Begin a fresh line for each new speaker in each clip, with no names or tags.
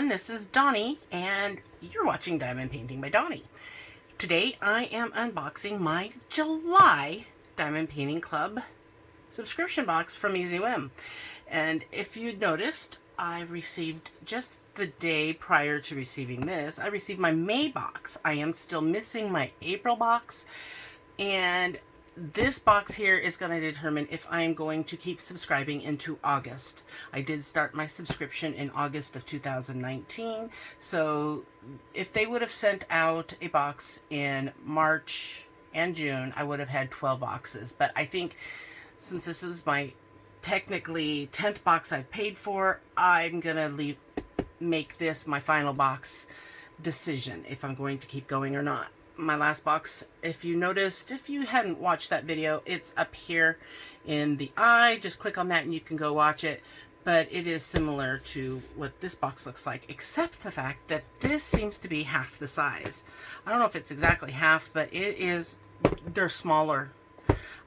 everyone, this is Donnie, and you're watching Diamond Painting by Donnie. Today I am unboxing my July Diamond Painting Club subscription box from Whim. And if you noticed, I received just the day prior to receiving this, I received my May box. I am still missing my April box, and this box here is going to determine if I am going to keep subscribing into August. I did start my subscription in August of 2019, so if they would have sent out a box in March and June, I would have had 12 boxes. But I think since this is my technically 10th box I've paid for, I'm going to make this my final box decision if I'm going to keep going or not. My last box, if you noticed, if you hadn't watched that video, it's up here in the eye. Just click on that and you can go watch it. But it is similar to what this box looks like, except the fact that this seems to be half the size. I don't know if it's exactly half, but it is, they're smaller.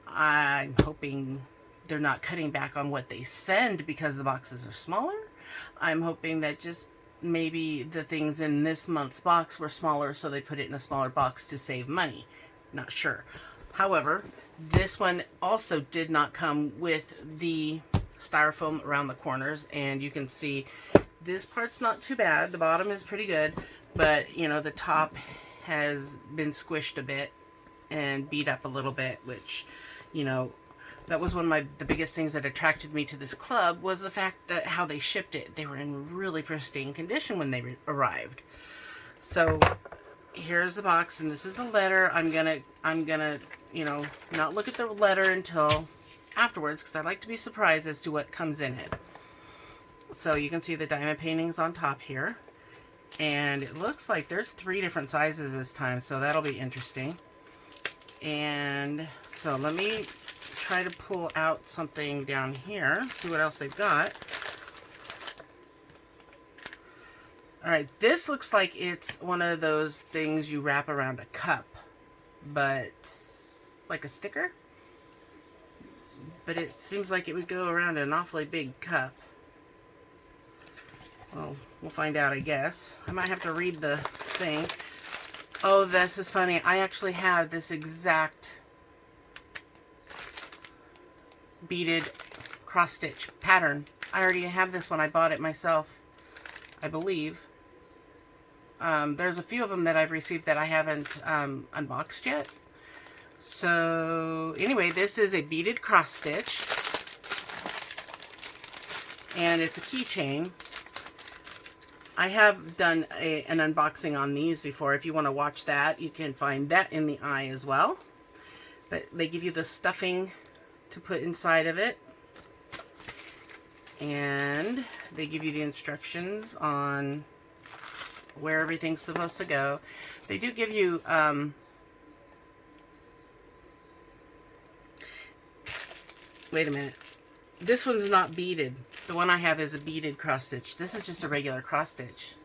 I'm hoping they're not cutting back on what they send because the boxes are smaller. I'm hoping that just maybe the things in this month's box were smaller, so they put it in a smaller box to save money. Not sure. However, this one also did not come with the styrofoam around the corners, and you can see this part's not too bad. The bottom is pretty good, but you know, the top has been squished a bit and beat up a little bit, which, you know, that was one of the biggest things that attracted me to this club, was the fact that how they shipped it. They were in really pristine condition when they arrived. So here's the box, and this is the letter. I'm gonna, you know, not look at the letter until afterwards, because I like to be surprised as to what comes in it. So you can see the diamond paintings on top here, and it looks like there's 3 different sizes this time, so that'll be interesting. And so let me try to pull out something down here, see what else they've got. Alright, this looks like it's one of those things you wrap around a cup, but like a sticker. But it seems like it would go around an awfully big cup. Well, we'll find out, I guess. I might have to read the thing. Oh, this is funny. I actually have this exact beaded cross-stitch pattern. I already have this one. I bought it myself, I believe. There's a few of them that I've received that I haven't unboxed yet. So anyway, this is a beaded cross-stitch, and it's a keychain. I have done an unboxing on these before. If you want to watch that, you can find that in the eye as well. But they give you the stuffing to put inside of it, and they give you the instructions on where everything's supposed to go. They do give you wait a minute, this one's not beaded. The one I have is a beaded cross stitch. This is just a regular cross stitch.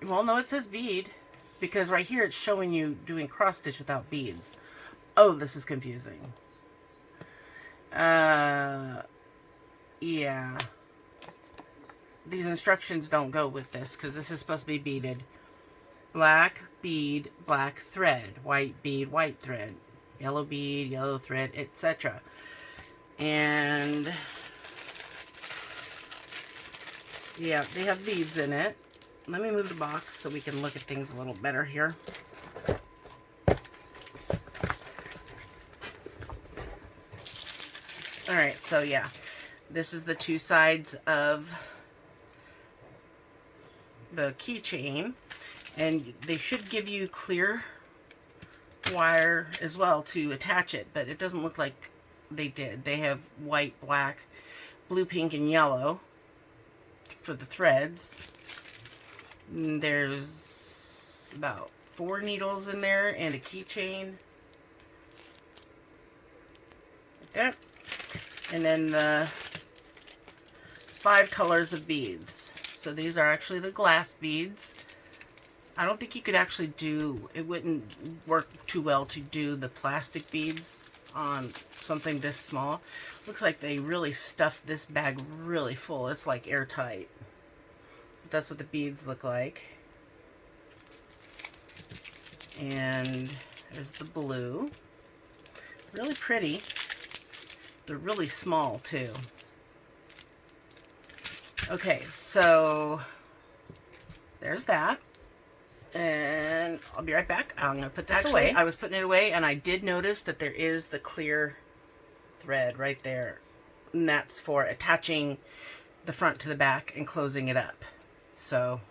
Well, no, it says bead, because right here it's showing you doing cross stitch without beads. Oh, this is confusing. Yeah. These instructions don't go with this, because this is supposed to be beaded. Black bead, black thread. White bead, white thread. Yellow bead, yellow thread, etc. And yeah, they have beads in it. Let me move the box so we can look at things a little better here. Alright, so yeah, this is the 2 sides of the keychain, and they should give you clear wire as well to attach it, but it doesn't look like they did. They have white, black, blue, pink, and yellow for the threads. And there's about 4 needles in there and a keychain. Like that. And then the 5 colors of beads. So these are actually the glass beads. I don't think you could actually do, it wouldn't work too well to do the plastic beads on something this small. Looks like they really stuffed this bag really full. It's like airtight. that's what the beads look like. And there's the blue. Really pretty. They're really small too. Okay, so there's that. And I'll be right back. I'm going to put this away. I was putting it away, and I did notice that there is the clear thread right there. And that's for attaching the front to the back and closing it up. So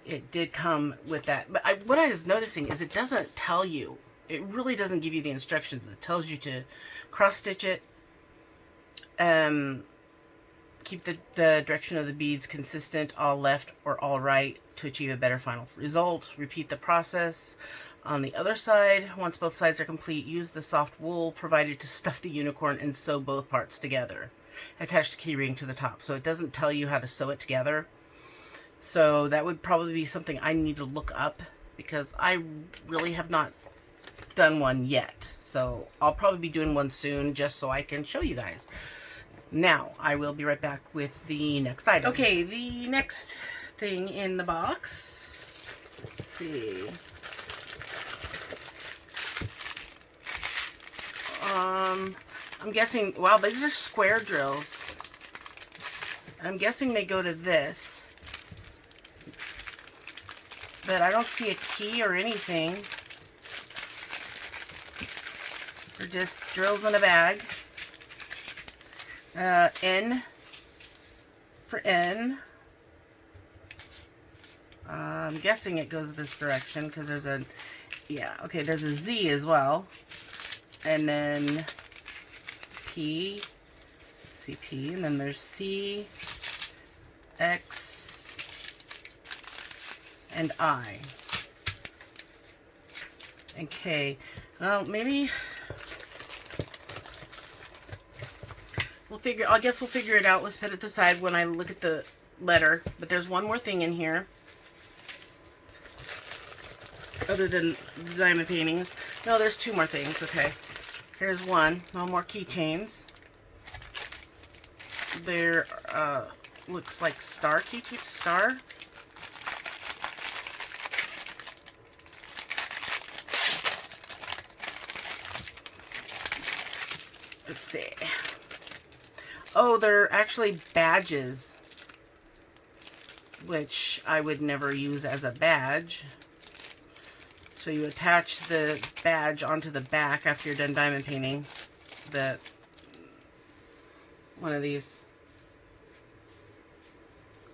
it did come with that. But what I was noticing is it doesn't tell you. It really doesn't give you the instructions. It tells you to cross stitch it. Keep the direction of the beads consistent, all left or all right, to achieve a better final result. Repeat the process on the other side. Once both sides are complete, use the soft wool provided to stuff the unicorn and sew both parts together. Attach the key ring to the top. So it doesn't tell you how to sew it together. So that would probably be something I need to look up, because I really have not done one yet. So I'll probably be doing one soon, just so I can show you guys. Now, I will be right back with the next item. Okay, the next thing in the box. Let's see. I'm guessing, wow, these are square drills. I'm guessing they go to this. But I don't see a key or anything. They're just drills in a bag. N for N. I'm guessing it goes this direction because there's a, yeah, okay, there's a Z as well. And then P, CP, and then there's C, X, and I. And K. Well, maybe I guess we'll figure it out. Let's put it to the side when I look at the letter. But there's one more thing in here. Other than diamond paintings. No, there's two more things. Okay. Here's one. No more keychains. There looks like star keychain. Star. Let's see. Oh, they're actually badges, which I would never use as a badge. So you attach the badge onto the back after you're done diamond painting. One of these.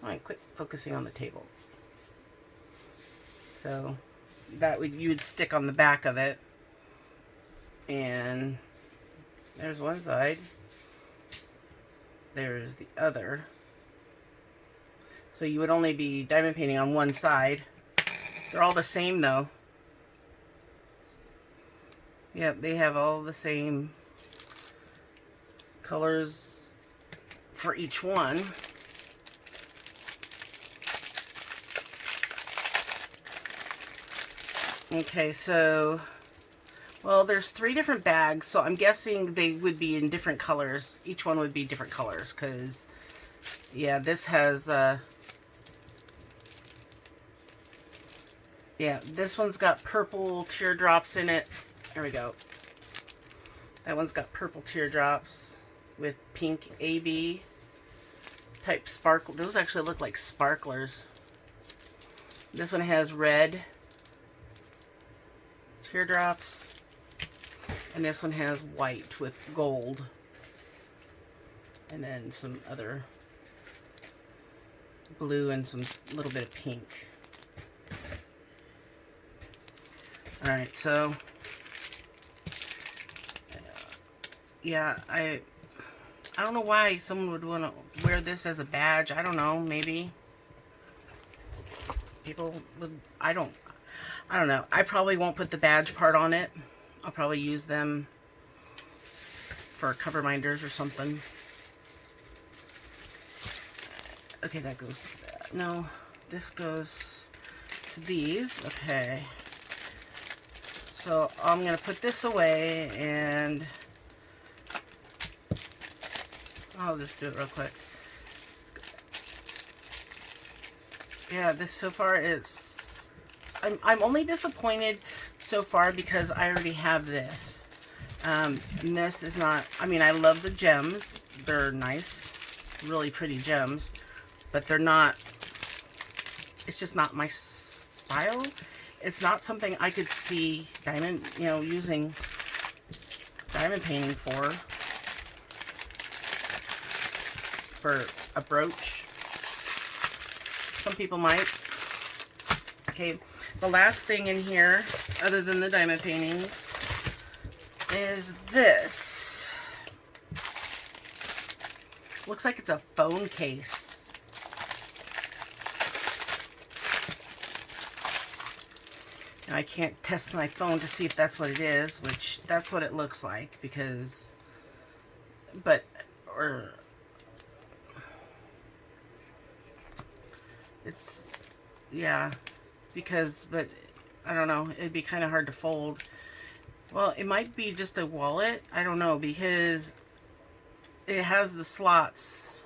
All right, quit focusing on the table. So that you would stick on the back of it. And there's one side. There's the other. So you would only be diamond painting on one side. They're all the same though. Yep, they have all the same colors for each one. Okay, so, well, there's 3 different bags, so I'm guessing they would be in different colors. Each one would be different colors, because, yeah, this has, yeah, this one's got purple teardrops in it. There we go. That one's got purple teardrops with pink AB type sparkle. Those actually look like sparklers. This one has red teardrops. And this one has white with gold. And then some other blue and some little bit of pink. Alright, so yeah, I don't know why someone would want to wear this as a badge. I don't know, maybe people would, I don't know. I probably won't put the badge part on it. I'll probably use them for cover minders or something. Okay, that goes to that. No, this goes to these. Okay. So I'm going to put this away, and I'll just do it real quick. Yeah, this so far is... I'm only disappointed so far because I already have this. And this is not... I mean, I love the gems. They're nice, really pretty gems. But they're not... It's just not my style. It's not something I could see diamond, you know, using diamond painting for a brooch. Some people might. Okay, the last thing in here, other than the diamond paintings, is this. Looks like it's a phone case. Now, I can't test my phone to see if that's what it is, which that's what it looks like, because, but, or, it's, yeah, because, but, I don't know, it'd be kind of hard to fold. Well, it might be just a wallet, I don't know, because it has the slots.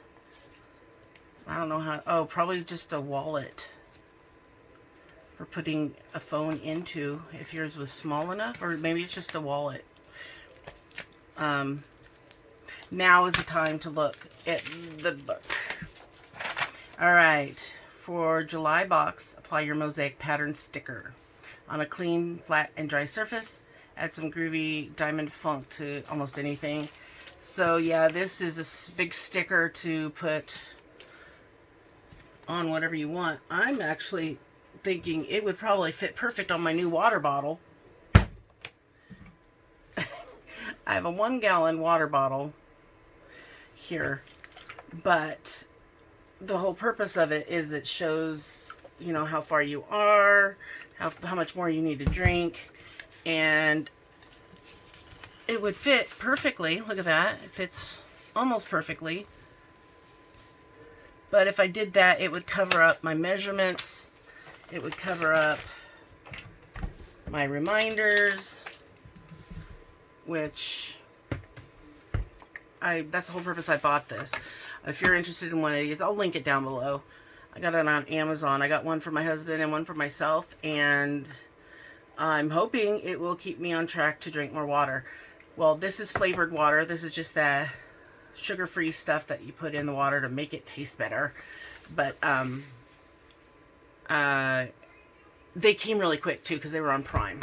I don't know how, oh, probably just a wallet for putting a phone into, if yours was small enough, or maybe it's just a wallet. Now is the time to look at the book. Alright, for July box, apply your mosaic pattern sticker on a clean, flat, and dry surface. Add some groovy diamond funk to almost anything. So yeah, this is a big sticker to put on whatever you want. I'm actually thinking it would probably fit perfect on my new water bottle. I have a 1 gallon water bottle here, but the whole purpose of it is it shows, you know, how far you are, how much more you need to drink, and it would fit perfectly. Look at that. It fits almost perfectly. But if I did that, it would cover up my measurements. It would cover up my reminders, which that's the whole purpose I bought this. If you're interested in one of these, I'll link it down below. I got it on Amazon. I got one for my husband and one for myself, and I'm hoping it will keep me on track to drink more water. Well, this is flavored water. This is just that sugar-free stuff that you put in the water to make it taste better. But they came really quick too because they were on Prime.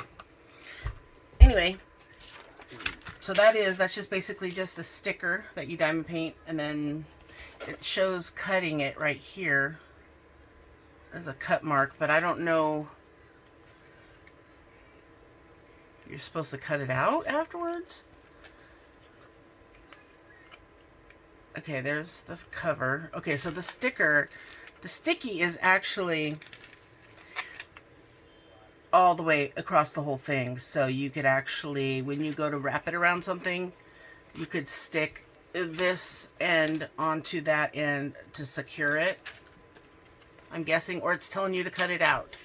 Anyway, so that's just basically just a sticker that you diamond paint, and then it shows cutting it right here. There's a cut mark, but I don't know. You're supposed to cut it out afterwards? Okay, there's the cover. Okay, so the sticker, the sticky is actually all the way across the whole thing. So you could actually, when you go to wrap it around something, you could stick this end onto that end to secure it, I'm guessing, or it's telling you to cut it out.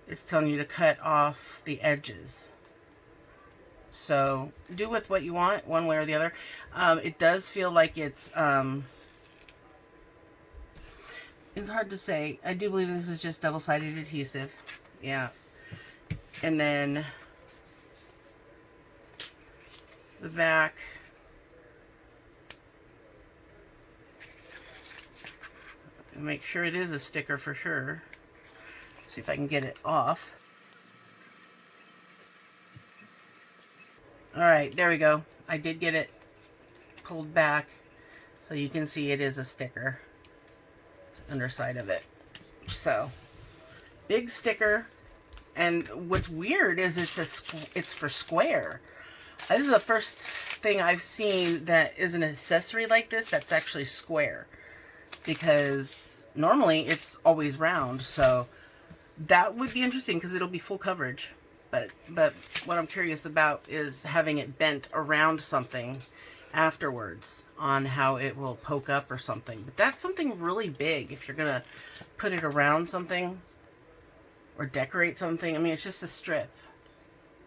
It's telling you to cut off the edges. So do with what you want, one way or the other. It does feel like it's hard to say. I do believe this is just double-sided adhesive. Yeah. And then the back. Make sure it is a sticker for sure. See if I can get it off. Alright, there we go. I did get it pulled back, so you can see it is a sticker. It's the underside of it. So, big sticker. And what's weird is it's for square. This is the first thing I've seen that is an accessory like this that's actually square. Because normally it's always round, so that would be interesting because it'll be full coverage. But what I'm curious about is having it bent around something afterwards on how it will poke up or something. But that's something really big if you're going to put it around something or decorate something. I mean, it's just a strip.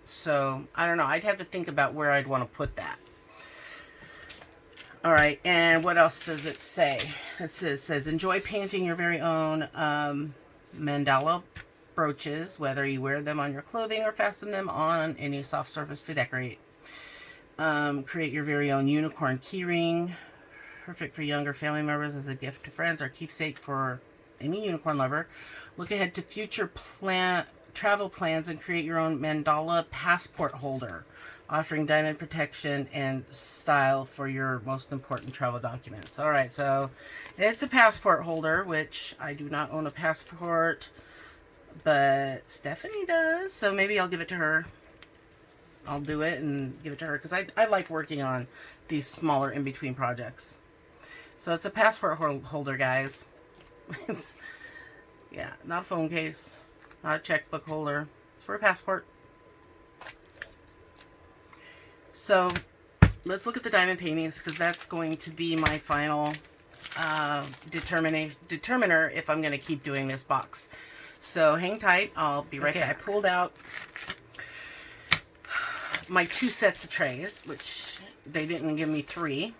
So, I don't know. I'd have to think about where I'd want to put that. All right, and what else does it say? It says enjoy painting your very own mandala brooches, whether you wear them on your clothing or fasten them on any soft surface to decorate. Create your very own unicorn keyring, perfect for younger family members as a gift to friends or keepsake for any unicorn lover. Look ahead to future travel plans and create your own mandala passport holder, offering diamond protection and style for your most important travel documents. All right, so it's a passport holder, which I do not own a passport, but Stephanie does, so maybe I'll give it to her. I'll do it and give it to her because I like working on these smaller in-between projects. So it's a passport holder, guys. It's, yeah, not a phone case, not a checkbook holder. It's for a passport. So let's look at the diamond paintings because that's going to be my final determiner if I'm going to keep doing this box. So hang tight. I'll be right back. I pulled out my 2 sets of trays, which they didn't give me 3.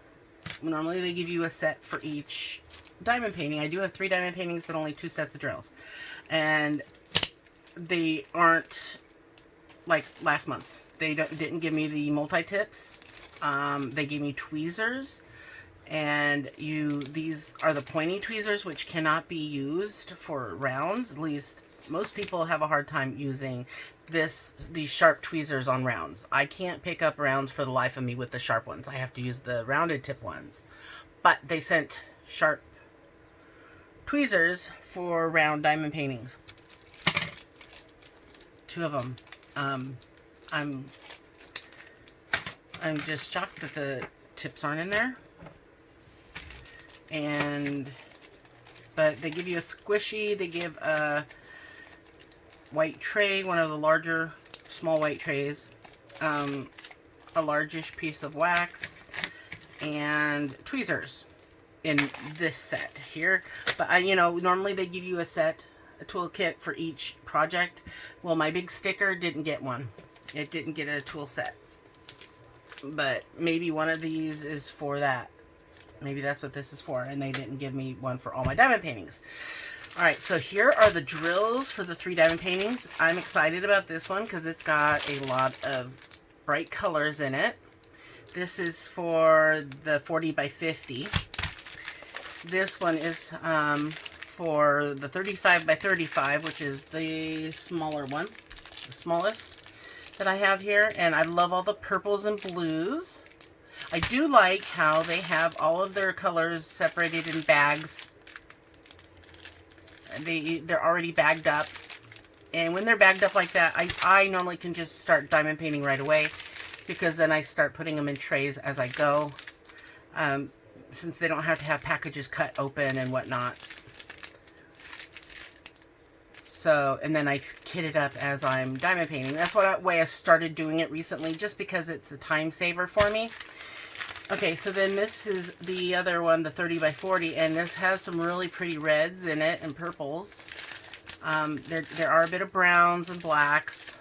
Normally they give you a set for each diamond painting. I do have 3 diamond paintings, but only 2 sets of drills. And they aren't like last month's. They didn't give me the multi-tips. They gave me tweezers. And these are the pointy tweezers, which cannot be used for rounds. At least most people have a hard time using these sharp tweezers on rounds. I can't pick up rounds for the life of me with the sharp ones. I have to use the rounded tip ones. But they sent sharp tweezers for round diamond paintings. 2 of them. I'm just shocked that the tips aren't in there. But they give you a squishy, they give a white tray, one of the larger, small white trays, a largish piece of wax, and tweezers in this set here. But normally they give you a tool kit for each project. Well, my big sticker didn't get one. It didn't get a tool set. But maybe one of these is for that. Maybe that's what this is for, and they didn't give me one for all my diamond paintings. Alright, so here are the drills for the 3 diamond paintings. I'm excited about this one because it's got a lot of bright colors in it. This is for the 40 by 50. This one is for the 35 by 35, which is the smaller one, the smallest that I have here. And I love all the purples and blues. I do like how they have all of their colors separated in bags. They're already bagged up. And when they're bagged up like that, I normally can just start diamond painting right away, because then I start putting them in trays as I go, since they don't have to have packages cut open and whatnot. So, and then I kit it up as I'm diamond painting. That's what way I started doing it recently, just because it's a time saver for me. Okay, so then this is the other one, the 30 by 40, and this has some really pretty reds in it and purples. There are a bit of browns and blacks.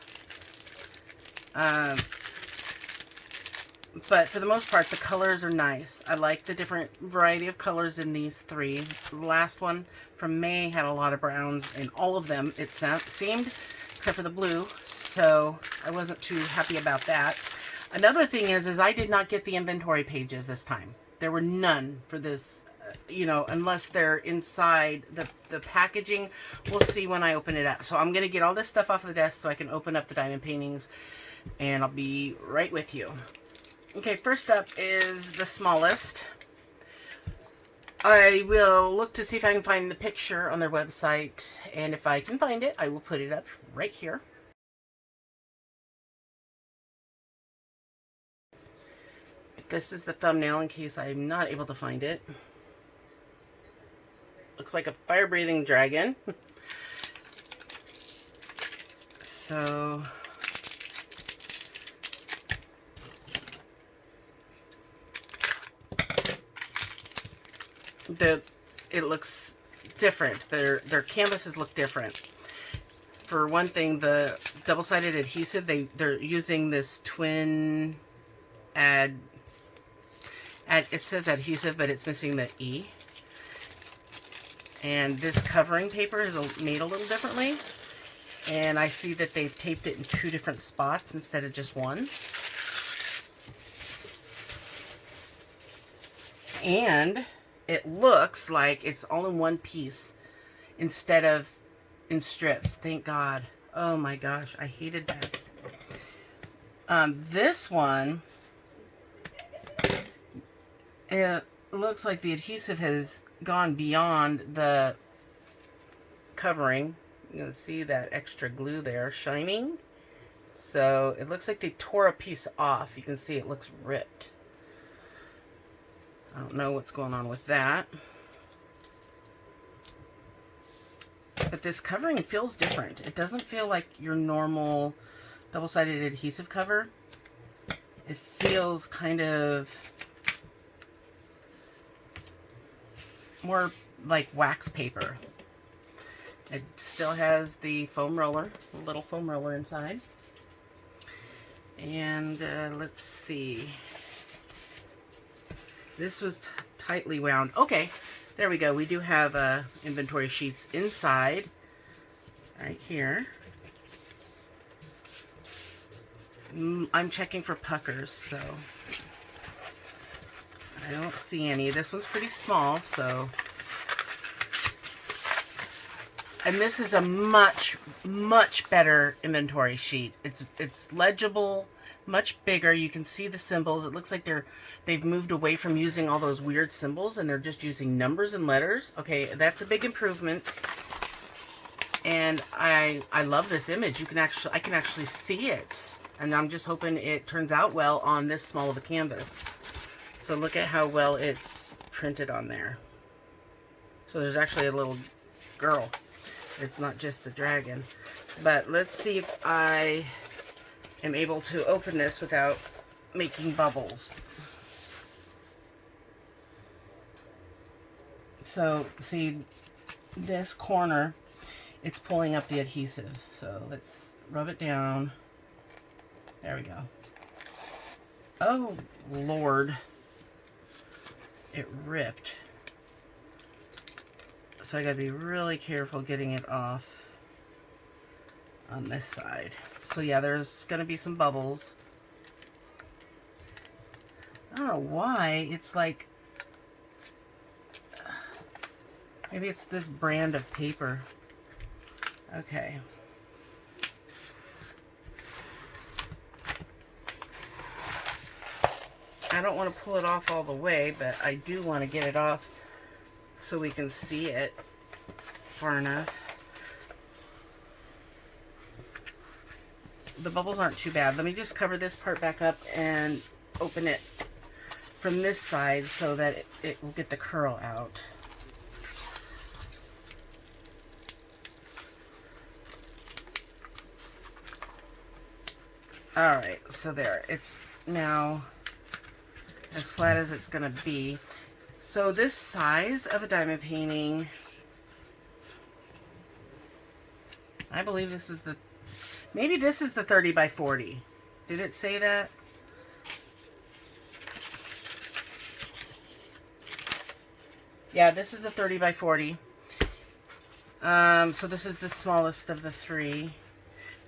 But for the most part, the colors are nice. I like the different variety of colors in these 3. The last one from May had a lot of browns in all of them, it seemed, except for the blue. So I wasn't too happy about that. Another thing is I did not get the inventory pages this time. There were none for this, unless they're inside the packaging. We'll see when I open it up. So I'm going to get all this stuff off the desk so I can open up the diamond paintings, and I'll be right with you. Okay, first up is the smallest. I will look to see if I can find the picture on their website, and if I can find it, I will put it up right here. This is the thumbnail in case I'm not able to find it. Looks like a fire-breathing dragon. So it looks different. Their canvases look different. For one thing, the double-sided adhesive, they're using this twin It says adhesive, but it's missing the E. And this covering paper is made a little differently. And I see that they've taped it in 2 different spots instead of just one. And it looks like it's all in one piece instead of in strips. Thank God. Oh my gosh, I hated that. This one, it looks like the adhesive has gone beyond the covering. You can see that extra glue there shining. So it looks like they tore a piece off. You can see it looks ripped. I don't know what's going on with that. But this covering feels different. It doesn't feel like your normal double-sided adhesive cover. It feels kind of more like wax paper. It still has the foam roller, a little foam roller inside. And let's see. This was tightly wound. Okay, there we go. We do have inventory sheets inside, right here. I'm checking for puckers, so I don't see any. This one's pretty small, so. And this is a much, much better inventory sheet. It's legible, much bigger. You can see the symbols. It looks like they've moved away from using all those weird symbols and they're just using numbers and letters. Okay, that's a big improvement. And I love this image. I can actually see it. And I'm just hoping it turns out well on this small of a canvas. So look at how well it's printed on there. So there's actually a little girl. It's not just the dragon. But let's see if I am able to open this without making bubbles. So see this corner, it's pulling up the adhesive. So let's rub it down. There we go. Oh Lord, it ripped. So I gotta be really careful getting it off on this side. So yeah, there's gonna be some bubbles. I don't know why it's like, maybe it's this brand of paper. Okay. I don't want to pull it off all the way, but I do want to get it off so we can see it far enough. The bubbles aren't too bad. Let me just cover this part back up and open it from this side so that it will get the curl out. Alright, so there. It's now as flat as it's going to be. So this size of a diamond painting, I believe this is the, maybe this is the 30 by 40. Did it say that? Yeah, this is the 30 by 40. So this is the smallest of the 3.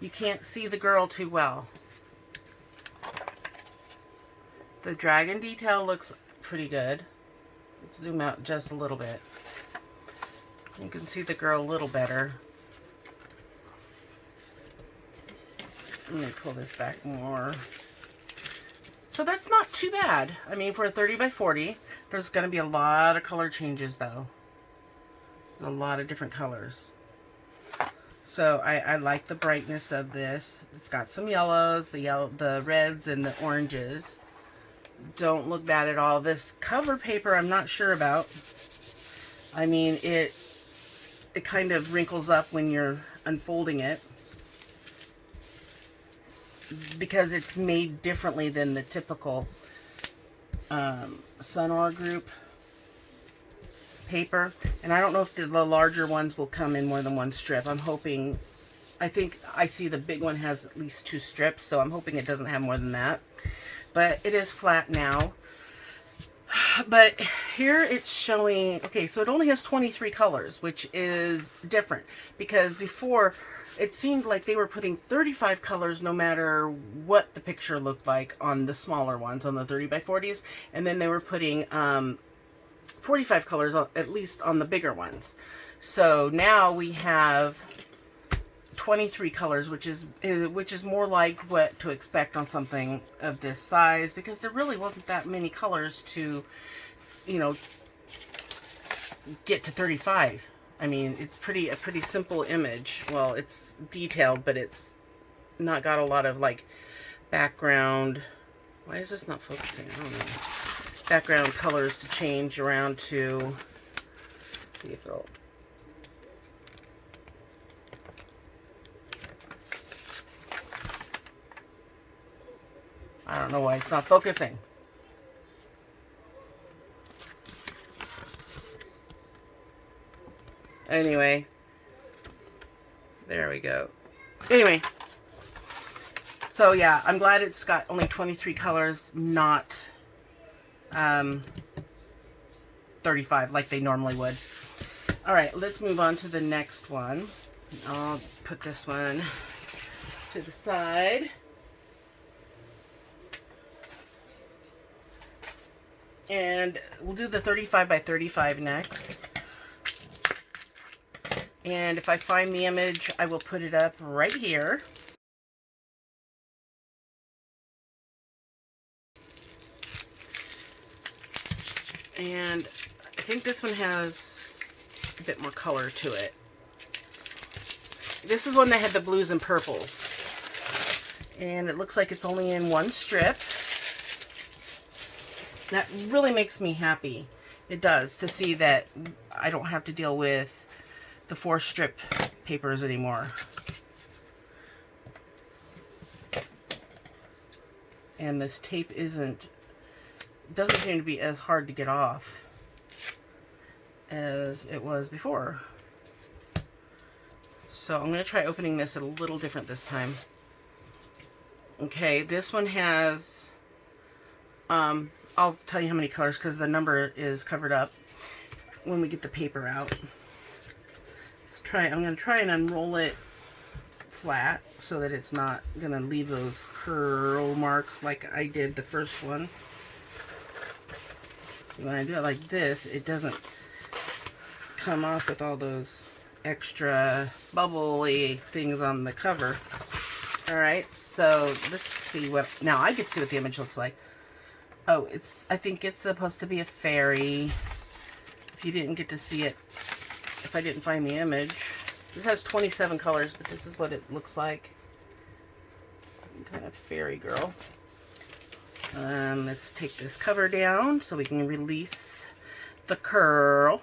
You can't see the girl too well. The dragon detail looks pretty good. Let's zoom out just a little bit. You can see the girl a little better. Let me pull this back more. So that's not too bad. I mean, for a 30 by 40, there's going to be a lot of color changes though. There's a lot of different colors. So I like the brightness of this. It's got some yellows, the reds and the oranges. Don't look bad at all. This cover paper I'm not sure about. I mean, it kind of wrinkles up when you're unfolding it because it's made differently than the typical Sunor Group paper. And I don't know if the larger ones will come in more than one strip. I'm hoping, I think I see the big one has at least 2 strips, so I'm hoping it doesn't have more than that. But it is flat now. But here it's showing, okay, so it only has 23 colors, which is different because before it seemed like they were putting 35 colors no matter what the picture looked like on the smaller ones, on the 30 by 40s, and then they were putting 45 colors at least on the bigger ones. So now we have 23 colors, which is more like what to expect on something of this size, because there really wasn't that many colors to, you know, get to 35. I mean, it's a pretty simple image. Well, it's detailed, but it's not got a lot of like background. Why is this not focusing? I don't know. Background colors to change around to. Let's see if it'll. I don't know why it's not focusing. Anyway, there we go. Anyway, so yeah, I'm glad it's got only 23 colors, not 35 like they normally would. All right, let's move on to the next one. I'll put this one to the side. And we'll do the 35 by 35 next. And if I find the image, I will put it up right here. And I think this one has a bit more color to it. This is one that had the blues and purples. And it looks like it's only in one strip. That really makes me happy. It does, to see that I don't have to deal with the 4 strip papers anymore. And this tape doesn't seem to be as hard to get off as it was before. So I'm going to try opening this a little different this time. Okay, this one has, I'll tell you how many colors because the number is covered up when we get the paper out. I'm going to try and unroll it flat so that it's not going to leave those curl marks like I did the first one. So when I do it like this, it doesn't come off with all those extra bubbly things on the cover. Alright, so let's see what, now I can see what the image looks like. Oh, I think it's supposed to be a fairy. If you didn't get to see it, if I didn't find the image. It has 27 colors, but this is what it looks like. Kind of fairy girl. Let's take this cover down so we can release the curl.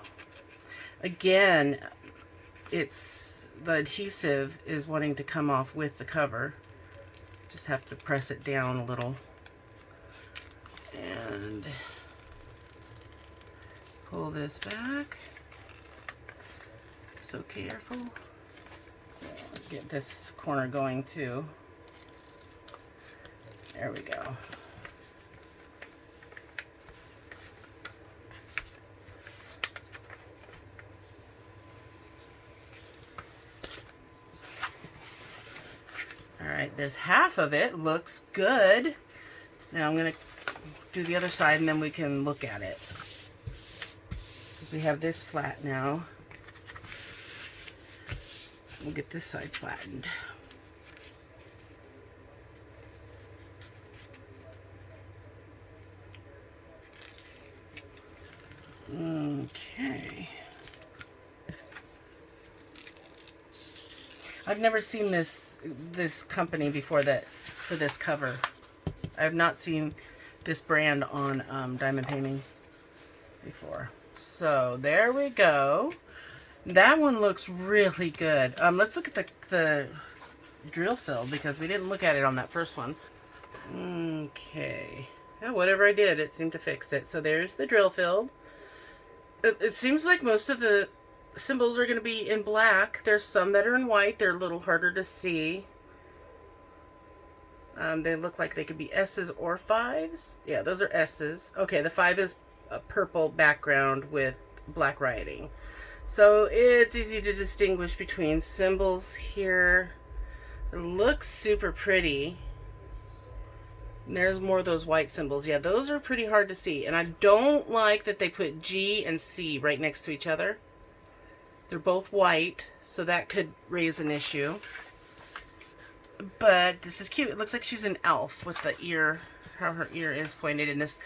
Again, the adhesive is wanting to come off with the cover. Just have to press it down a little. And pull this back. So careful. Get this corner going too. There we go. Alright, there's half of it. Looks good. Now I'm going to do the other side and then we can look at it. We have this flat now. We'll get this side flattened. Okay. I've never seen this company before for this cover. I have not seen this brand on diamond painting before. So there we go. That one looks really good. Let's look at the drill fill because we didn't look at it on that first one. Okay. Yeah, whatever I did, it seemed to fix it. So there's the drill fill. It seems like most of the symbols are going to be in black. There's some that are in white. They're a little harder to see. They look like they could be S's or 5s. Yeah, those are S's. Okay, the 5 is a purple background with black writing. So it's easy to distinguish between symbols here. It looks super pretty. And there's more of those white symbols. Yeah, those are pretty hard to see. And I don't like that they put G and C right next to each other. They're both white, so that could raise an issue. But this is cute. It looks like she's an elf with the ear, how her ear is pointed. And this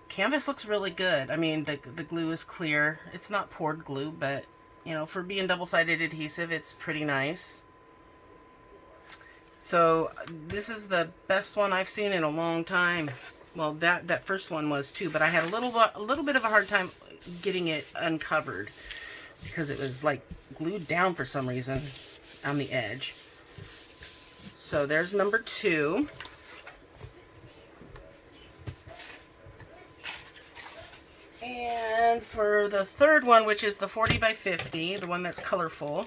canvas looks really good. I mean, the glue is clear. It's not poured glue, but, you know, for being double-sided adhesive, it's pretty nice. So this is the best one I've seen in a long time. Well, that first one was too, but I had a little bit of a hard time getting it uncovered because it was like glued down for some reason on the edge. So there's number 2. And for the third one, which is the 40 by 50, the one that's colorful,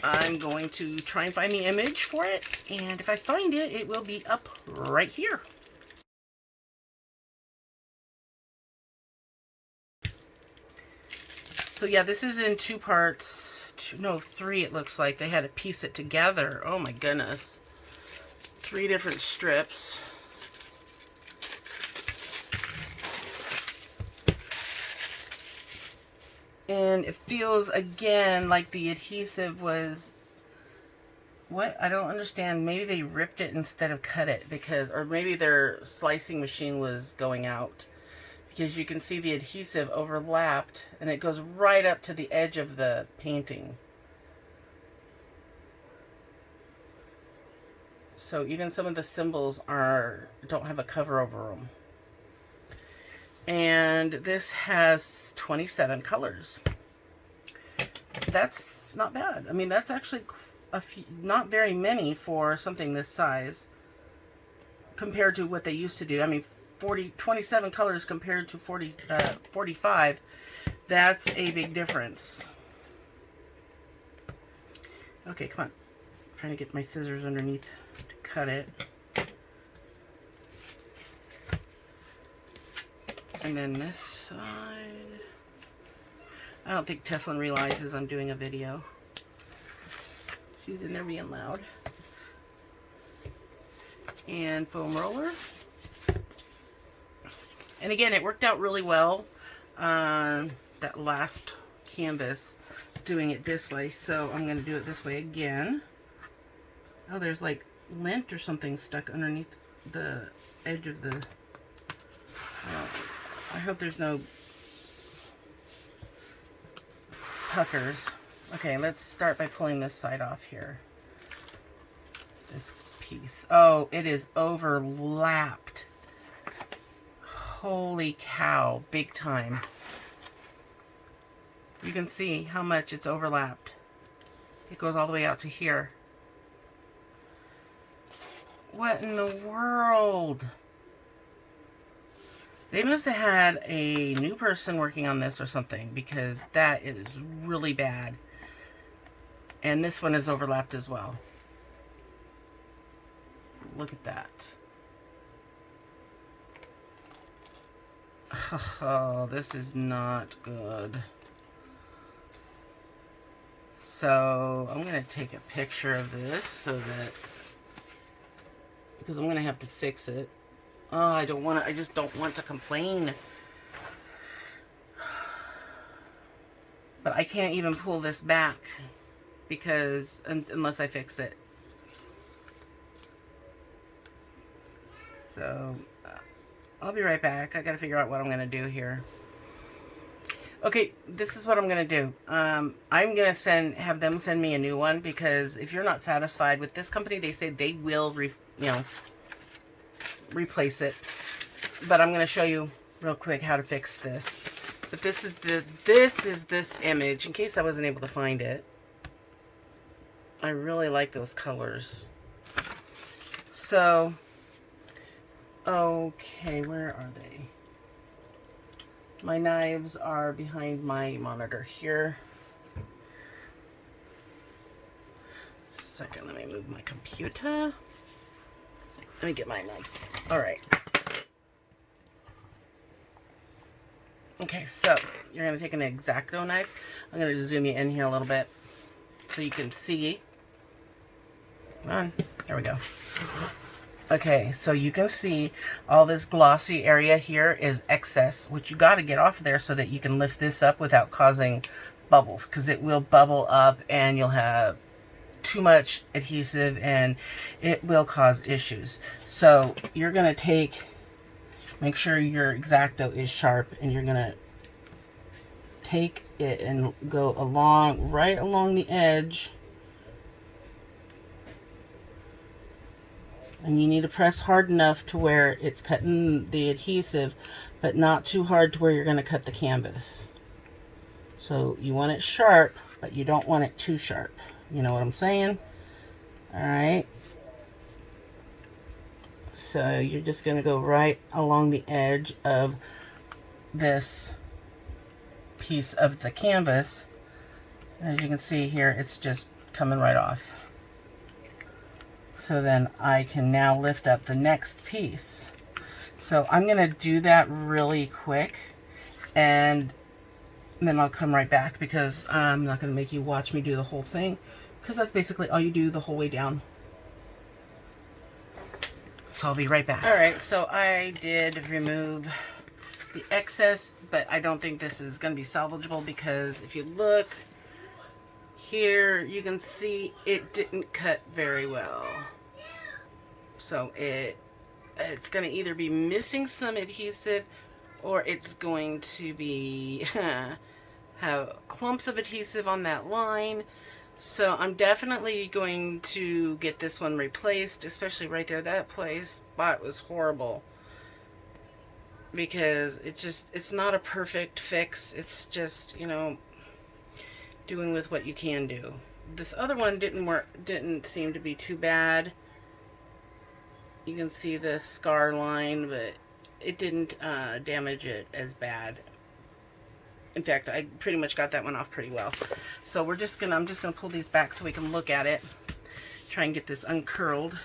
I'm going to try and find the image for it, and if I find it, it will be up right here. So yeah, this is in 2 parts, 3 it looks like. They had to piece it together. Oh my goodness. 3 different strips. And it feels, again, like the adhesive was, what? I don't understand. Maybe they ripped it instead of cut it, because, or maybe their slicing machine was going out. Because you can see the adhesive overlapped, and it goes right up to the edge of the painting. So even some of the symbols don't have a cover over them. And this has 27 colors. That's not bad. I mean, that's actually not very many for something this size compared to what they used to do. I mean, 27 colors compared to 45, that's a big difference. Okay, come on. I'm trying to get my scissors underneath to cut it. And then this side. I don't think Tesslynn realizes I'm doing a video. She's in there being loud. And foam roller. And again, it worked out really well on that last canvas, doing it this way. So I'm going to do it this way again. Oh, there's like lint or something stuck underneath the edge of the... I hope there's no puckers. Okay, let's start by pulling this side off here. This piece. Oh, it is overlapped. Holy cow, big time. You can see how much it's overlapped. It goes all the way out to here. What in the world? They must have had a new person working on this or something, because that is really bad. And this one is overlapped as well. Look at that. Oh, this is not good. So I'm going to take a picture of this so that, because I'm going to have to fix it. Oh, I just don't want to complain. But I can't even pull this back because unless I fix it. So I'll be right back. I got to figure out what I'm going to do here. Okay, this is what I'm going to do. I'm going to have them send me a new one, because if you're not satisfied with this company, they say they will replace it. But I'm going to show you real quick how to fix this. But this is this image, in case I wasn't able to find it. I really like those colors. So, okay, where are they? My knives are behind my monitor here. Just a second, let me move my computer. Let me get my knife. All right. Okay, so you're going to take an X-Acto knife. I'm going to zoom you in here a little bit so you can see. Come on. There we go. Okay, so you can see all this glossy area here is excess, which you got to get off of there so that you can lift this up without causing bubbles, because it will bubble up and you'll have too much adhesive and it will cause issues. So you're going to make sure your X-Acto is sharp, and you're going to take it and go right along the edge. And you need to press hard enough to where it's cutting the adhesive, but not too hard to where you're going to cut the canvas. So you want it sharp, but you don't want it too sharp. You know what I'm saying? All right. So you're just going to go right along the edge of this piece of the canvas. As you can see here, it's just coming right off. So then I can now lift up the next piece. So I'm going to do that really quick, and then I'll come right back, because I'm not going to make you watch me do the whole thing, because that's basically all you do the whole way down. So I'll be right back. All right, so I did remove the excess, but I don't think this is going to be salvageable, because if you look here, you can see it didn't cut very well. So it's going to either be missing some adhesive, or it's going to be have clumps of adhesive on that line. So I'm definitely going to get this one replaced, especially right there. That spot was horrible, because it's not a perfect fix. It's just, you know, doing with what you can do. This other one didn't seem to be too bad. You can see the scar line, but it didn't damage it as bad. In fact, I pretty much got that one off pretty well. So I'm just gonna pull these back so we can look at it. Try and get this uncurled.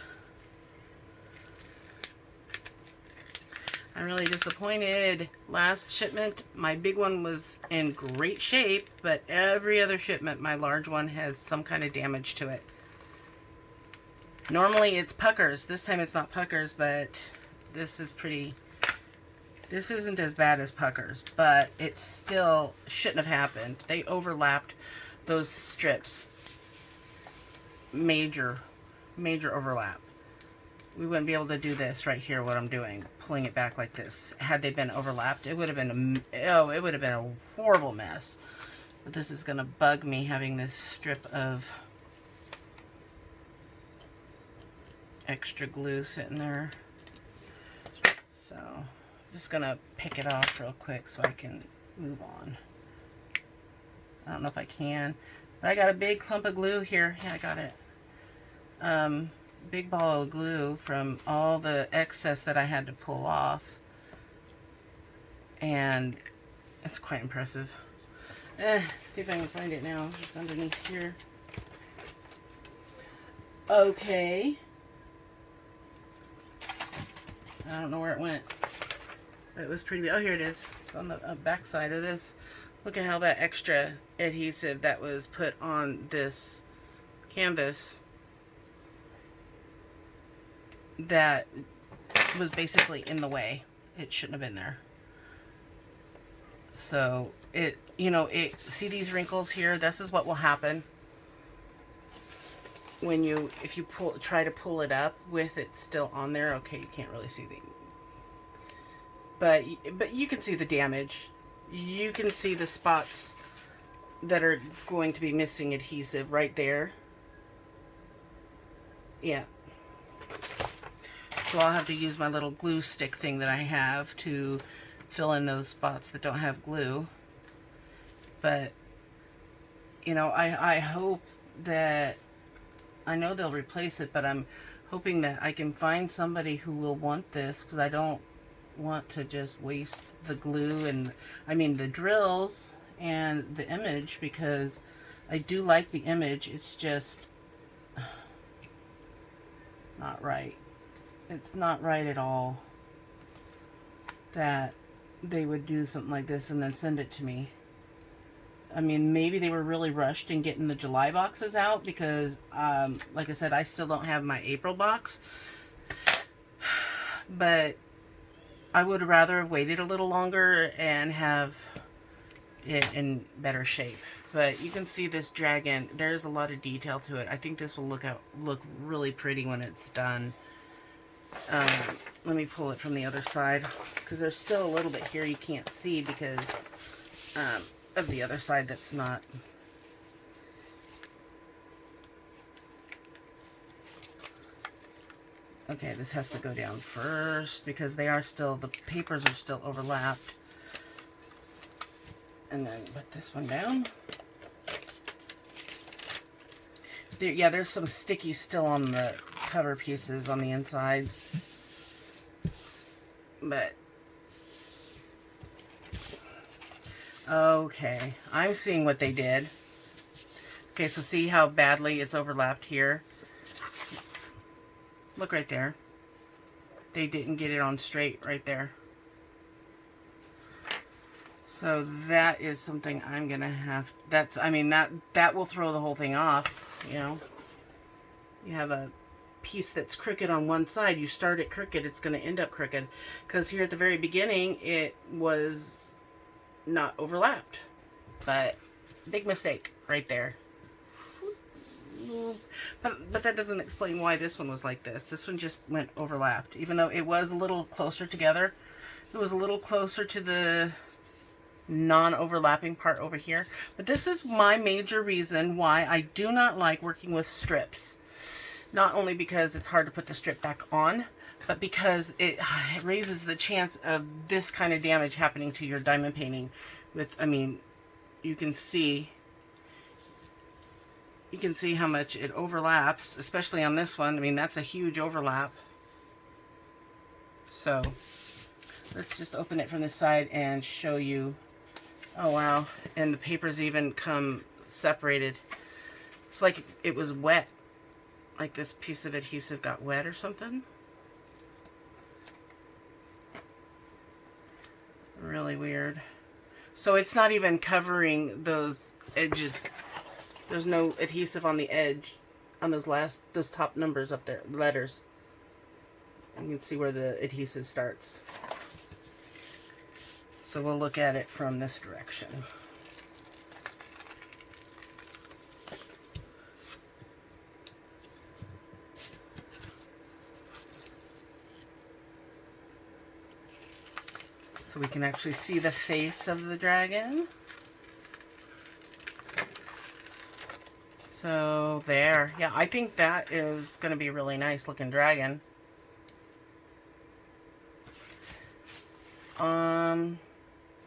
I'm really disappointed. Last shipment, my big one was in great shape, but every other shipment, my large one has some kind of damage to it. Normally it's puckers. This time it's not puckers, but this isn't as bad as puckers, but it still shouldn't have happened. They overlapped those strips. Major overlap. We wouldn't be able to do this right here, what I'm doing, pulling it back like this. Had they been overlapped, it would have been a horrible mess. But this is going to bug me, having this strip of extra glue sitting there. So just gonna pick it off real quick so I can move on. I don't know if I can, but I got a big clump of glue here. Yeah, I got it. Big ball of glue from all the excess that I had to pull off, and it's quite impressive. See if I can find it now. It's underneath here. Okay. I don't know where it went. But it was pretty big. Oh, here it is. It's on the back side of this. Look at how that extra adhesive that was put on this canvas, that was basically in the way. It shouldn't have been there. So see these wrinkles here? This is what will happen when if you try to pull it up with it still on there. Okay, you can't really see but you can see the damage. You can see the spots that are going to be missing adhesive right there. Yeah. So I'll have to use my little glue stick thing that I have to fill in those spots that don't have glue. But, you know, I hope that, I know they'll replace it, but I'm hoping that I can find somebody who will want this, because I don't want to just waste the glue and, I mean, the drills and the image, because I do like the image. It's just not right. It's not right at all that they would do something like this and then send it to me. I mean, maybe they were really rushed in getting the July boxes out because, like I said, I still don't have my April box. But I would rather have waited a little longer and have it in better shape. But you can see this dragon. There's a lot of detail to it. I think this will look really pretty when it's done. Let me pull it from the other side because there's still a little bit here you can't see because of the other side that's not. Okay, this has to go down first because they are still, the papers are still overlapped. And then put this one down. There, yeah, there's some sticky still on the cover pieces on the insides. But, okay, I'm seeing what they did. Okay, so see how badly it's overlapped here? Look right there. They didn't get it on straight right there. So that is something I'm going to have, that's, I mean, that will throw the whole thing off, you know. You have a piece that's crooked on one side, you start it crooked, it's going to end up crooked. Because here at the very beginning, it was not overlapped. But, big mistake right there. But that doesn't explain why this one was like this. This one just went overlapped. Even though it was a little closer together. It was a little closer to the non-overlapping part over here. But this is my major reason why I do not like working with strips. Not only because it's hard to put the strip back on, but because it raises the chance of this kind of damage happening to your diamond painting. With, I mean, you can see how much it overlaps, especially on this one. I mean, that's a huge overlap. So let's just open it from this side and show you. Oh, wow. And the papers even come separated. It's like it was wet. Like this piece of adhesive got wet or something. Really weird. So it's not even covering those edges. There's no adhesive on the edge, on those top numbers up there, letters. You can see where the adhesive starts. So we'll look at it from this direction. So we can actually see the face of the dragon. So there, yeah, I think that is going to be a really nice looking dragon.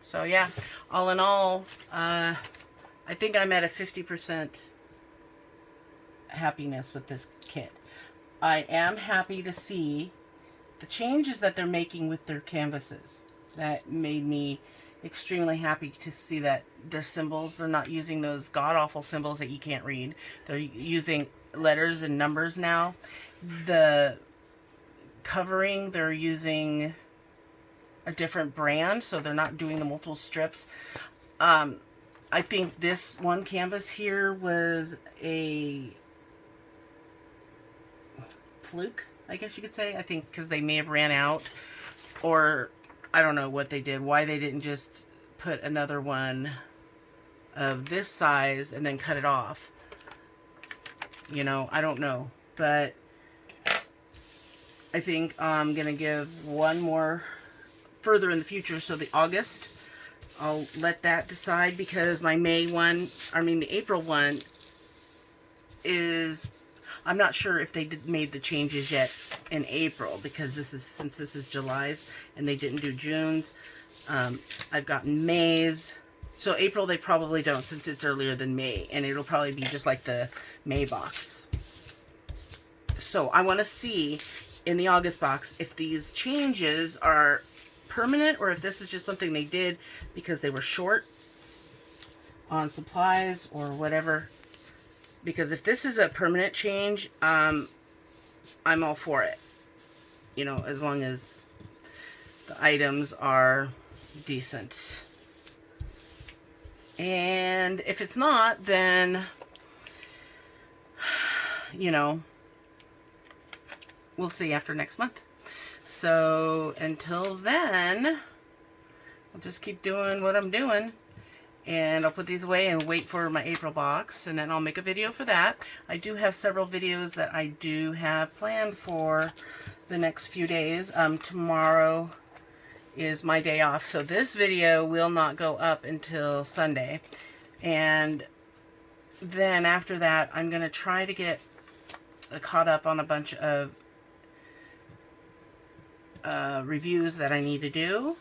So yeah, all in all, I think I'm at a 50% happiness with this kit. I am happy to see the changes that they're making with their canvases. That made me extremely happy to see that their symbols, they're not using those god-awful symbols that you can't read. They're using letters and numbers now. The covering, they're using a different brand, so they're not doing the multiple strips. I think this one canvas here was a fluke, I guess you could say. I think because they may have ran out, or I don't know what they did, why they didn't just put another one of this size and then cut it off. You know, I don't know. But I think I'm going to give one more further in the future. So the August, I'll let that decide because my May one, the April one is, I'm not sure if they made the changes yet in April because since this is July's and they didn't do June's. I've gotten May's. So April they probably don't since it's earlier than May, and it'll probably be just like the May box. So I want to see in the August box if these changes are permanent or if this is just something they did because they were short on supplies or whatever. Because if this is a permanent change, I'm all for it. You know, as long as the items are decent. And if it's not, then, you know, we'll see after next month. So until then, I'll just keep doing what I'm doing. And I'll put these away and wait for my April box, and then I'll make a video for that. I do have several videos that I do have planned for the next few days. Tomorrow is my day off, so this video will not go up until Sunday. And then after that, I'm going to try to get caught up on a bunch of reviews that I need to do,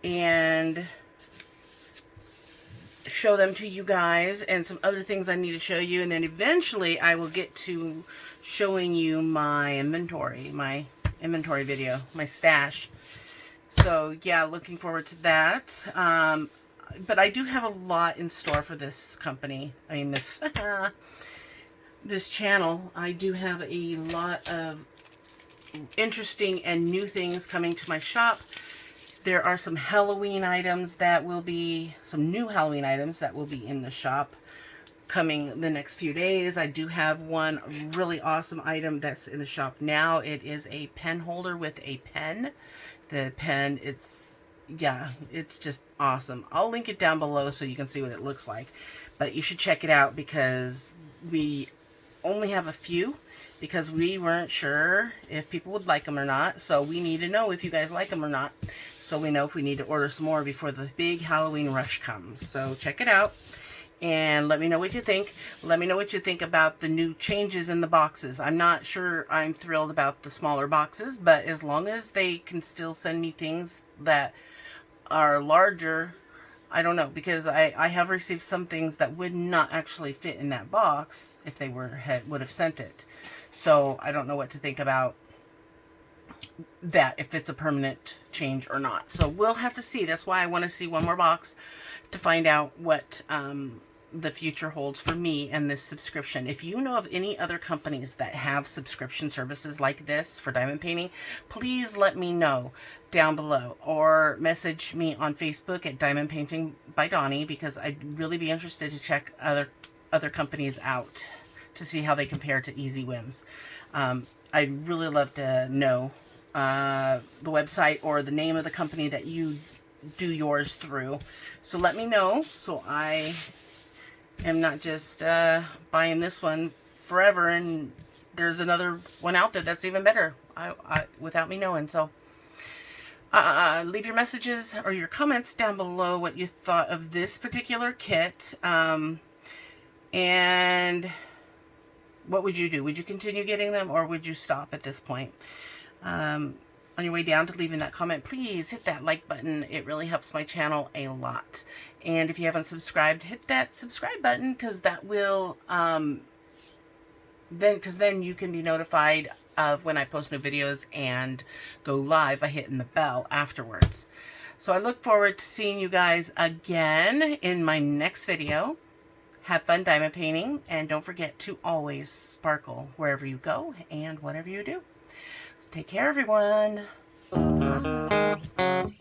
and show them to you guys, and some other things I need to show you, and then eventually I will get to showing you my inventory video, my stash. So yeah, looking forward to that. But I do have a lot in store for this company. I mean, this this channel. I do have a lot of interesting and new things coming to my shop. There are some Halloween items that will be, some new Halloween items that will be in the shop coming the next few days. I do have one really awesome item that's in the shop now. It is a pen holder with a pen. The pen, it's just awesome. I'll link it down below so you can see what it looks like. But you should check it out because we only have a few, because we weren't sure if people would like them or not. So we need to know if you guys like them or not, so we know if we need to order some more before the big Halloween rush comes. So check it out and let me know what you think. Let me know what you think about the new changes in the boxes. I'm not sure I'm thrilled about the smaller boxes, but as long as they can still send me things that are larger, I don't know, because I have received some things that would not actually fit in that box if they would have sent it. So I don't know what to think about that, if it's a permanent change or not. So we'll have to see. That's why I want to see one more box to find out what the future holds for me and this subscription. If you know of any other companies that have subscription services like this for diamond painting, please let me know down below, or message me on Facebook at Diamond Painting by Donnie, because I'd really be interested to check other companies out to see how they compare to Easy Whims. I'd really love to know the website or the name of the company that you do yours through. So let me know, so I am not just buying this one forever and there's another one out there that's even better without me knowing. So leave your messages or your comments down below what you thought of this particular kit, and what would you do? Would you continue getting them, or would you stop at this point? On your way down to leaving that comment, please hit that like button. It really helps my channel a lot. And if you haven't subscribed, hit that subscribe button, because that will then you can be notified of when I post new videos and go live by hitting the bell afterwards. So I look forward to seeing you guys again in my next video. Have fun diamond painting, and don't forget to always sparkle wherever you go and whatever you do. So take care, everyone. Bye.